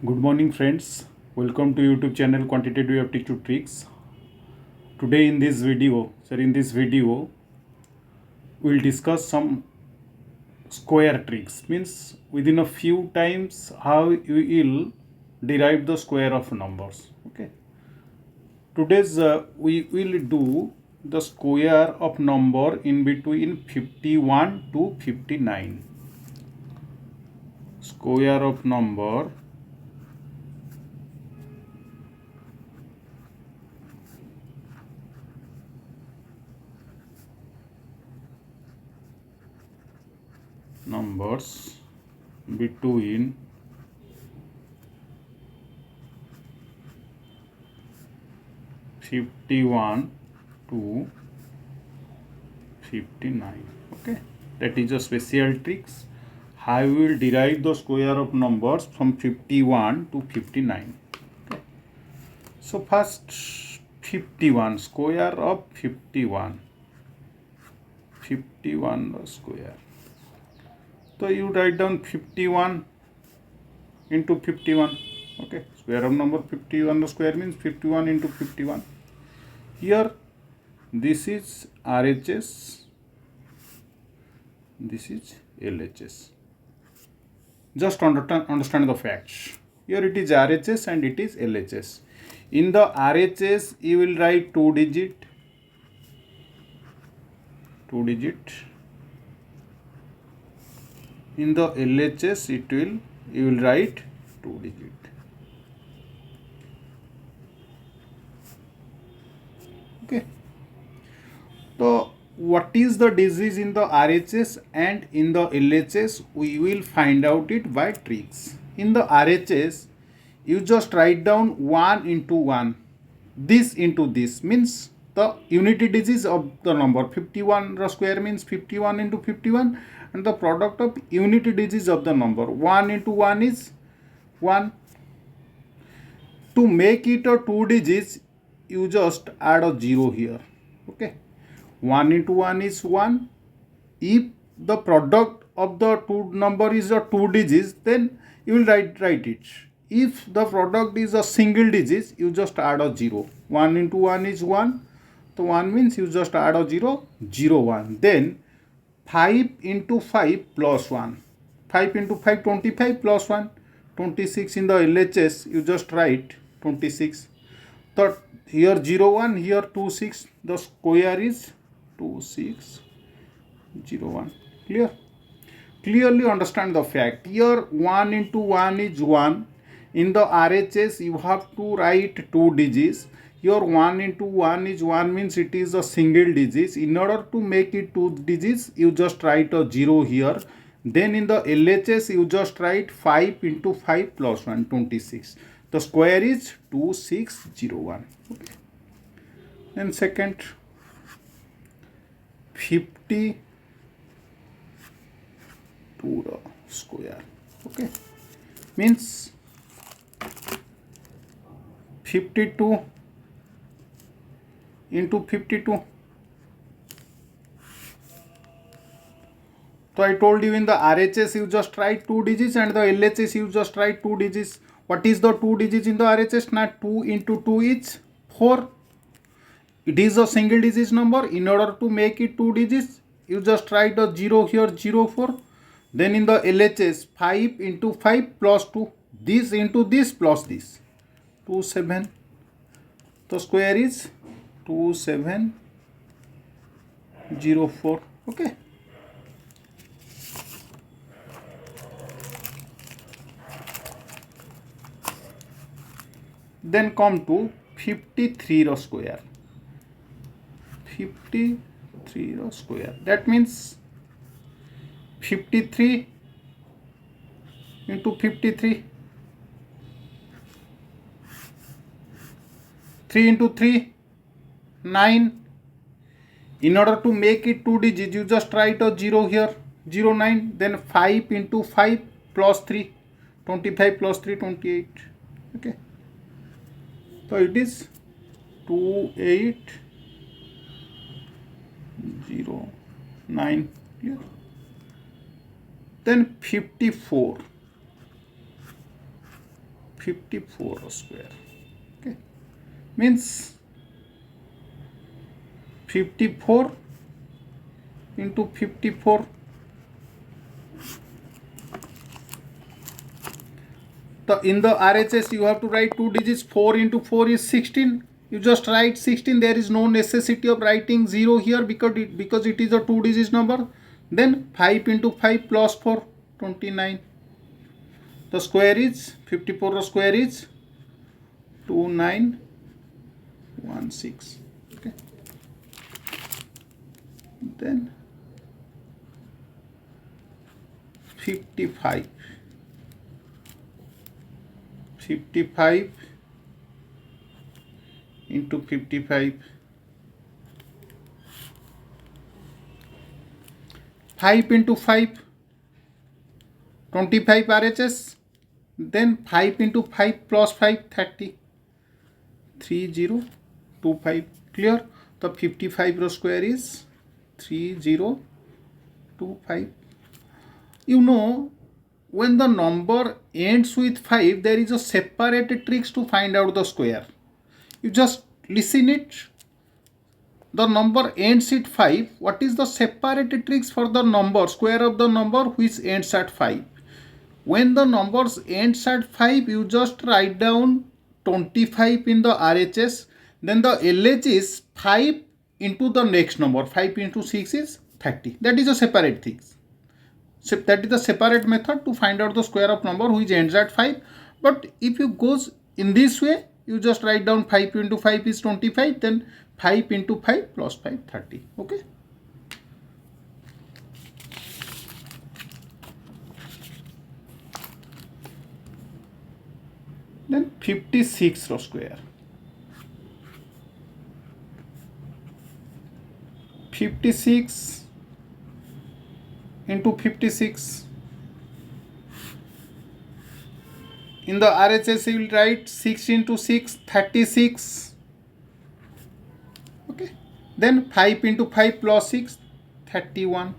Good morning, friends. Welcome to YouTube channel Quantitative Aptitude Tricks. Today in this video, we'll discuss some square tricks. Means within a few times how you will derive the square of numbers. Okay. Today's we will do the square of number in between 51 to 59. Square of number numbers between 51 to 59. Okay, that is a special tricks. I will derive the square of numbers from 51 to 59. Okay, so first 51, square of 51, 51 the square. So you write down 51 into 51. Okay, square of number 51 the square means 51 into 51. Here this is RHS, this is LHS. Just understand the facts. Here it is RHS and it is LHS. In the RHS you will write 2 digit. In the LHS you will write 2 digit. Okay. So what is the disease in the RHS and in the LHS? We will find out it by tricks. In the RHS, you just write down 1 into 1. This into this means the unity digits of the number. 51 the square means 51 into 51 and the product of unity digits of the number. 1 into 1 is 1. To make it a 2 digits, you just add a 0 here. Okay. 1 into 1 is 1. If the product of the two number is a 2 digits, then you will write it. If the product is a single digits, you just add a 0. 1 into 1 is 1. So 1 means you just add a 0, 0, 1. Then 5 into 5 plus 1. 5 into 5, 25 plus 1. 26 in the LHS, you just write 26. So here 0, 1, here 2, 6. The square is 2, 6, 0, 1. Clear? Clearly understand the fact. Here 1 into 1 is 1. In the RHS you have to write 2 digits. Here 1 into 1 is 1 means it is a single digit. In order to make it 2 digits, you just write a 0 here. Then in the LHS you just write 5 into 5 plus 1, 26. The square is 2601. Okay. Then second 50 to the square. Okay, means 52 into 52. So I told you in the RHS you just write 2 digits and the LHS you just write 2 digits. What is the 2 digits in the RHS? Not 2 into 2 is 4. It is a single digit number. In order to make it 2 digits, you just write a 0 here, 0, 4. Then in the LHS, 5 into 5 plus 2. This into this plus this. 2, 7. The square is 2704. Okay. Then come to 53 the square. 53 the square. That means 53 into 53. 3 into 3, 9. In order to make it 2 digits, you just write a 0 here, 0, 9. Then 5 into 5 plus 3, 25 plus 3, 28. Okay. So it is 2809. Clear? Then 54. 54 square. Okay, means 54 into 54. In the RHS you have to write two digits. 4 into 4 is 16. You just write 16. There is no necessity of writing 0 here because it is a two digit number. Then 5 into 5 plus 4, 29. The square is 54 square is 2916. Okay. Then 55 into 55. 5 into 5, 25 RHS. Then 5 into 5 plus 5, 30. 3025. Clear? The 55 square is 3025. You know, when the number ends with 5, there is a separate tricks to find out the square. You just listen it. The number ends at 5. What is the separate tricks for the number, square of the number which ends at 5? When the numbers ends at 5, you just write down 25 in the RHS. Then the LH is 5 into the next number. 5 into 6 is 30. That is a separate thing. So that is the separate method to find out the square of number which ends at 5. But if you goes in this way, you just write down 5 into 5 is 25. Then 5 into 5 plus 5, 30. Okay. Then 56 square. 56 into 56. In the RHS you will write 6 into 6, 36. Okay. Then 5 into 5 plus 6, 31.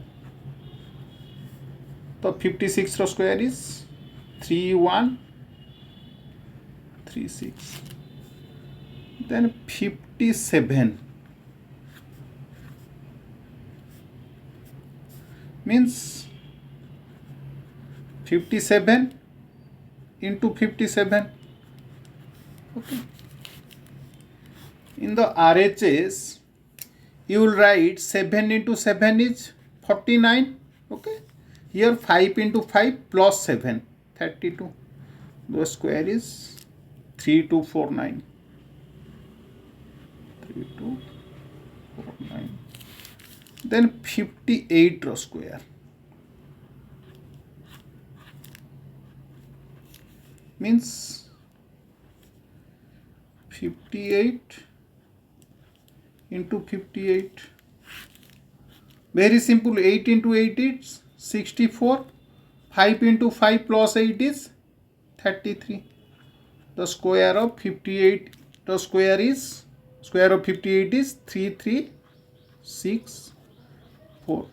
The 56 square is 3136. Then 57 means 57 into 57. Okay. In the RHS you will write 7 into 7 is 49. Okay. Here 5 into 5 plus 7, 32. The square is 3249. 3249. Then 58 square means 58 into 58. Very simple. 8 into 8 is 64. 5 into 5 plus 8 is 33. The square of 58, the square of 58 is 3364.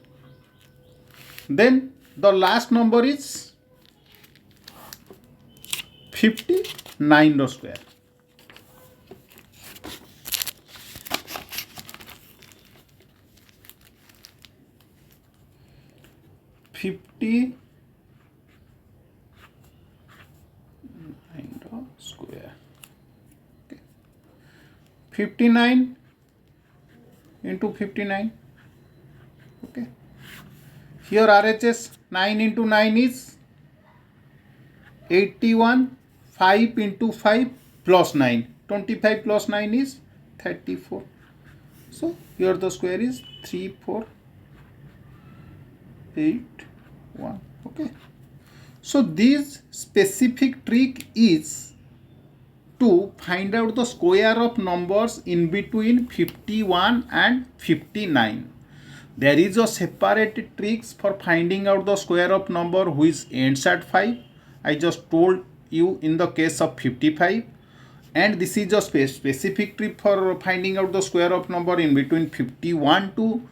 Then the last number is 59 square. Square. Okay. 59 into 59. Okay. Here RHS 9 into 9 is 81. 5 into 5 plus 9. 25 plus 9 is 34. So here the square is 3481. Okay. So this specific trick is to find out the square of numbers in between 51 and 59. There is a separate tricks for finding out the square of number which ends at 5. I just told you in the case of 55. And this is a specific trick for finding out the square of number in between 51 to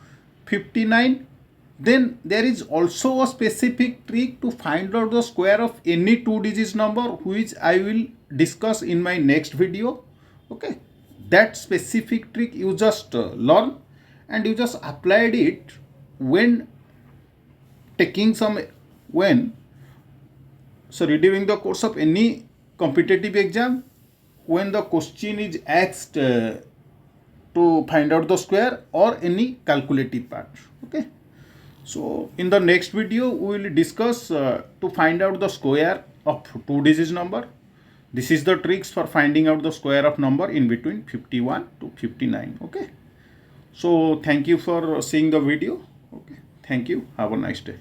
59. Then there is also a specific trick to find out the square of any two digit number, which I will discuss in my next video. Okay, that specific trick you just learn and you just applied it when taking some when sorry during the course of any competitive exam, when the question is asked to find out the square or any calculative part. Okay, so in the next video we will discuss to find out the square of two digit number. This is the tricks for finding out the square of number in between 51 to 59. Okay, so thank you for seeing the video. Okay, thank you, have a nice day.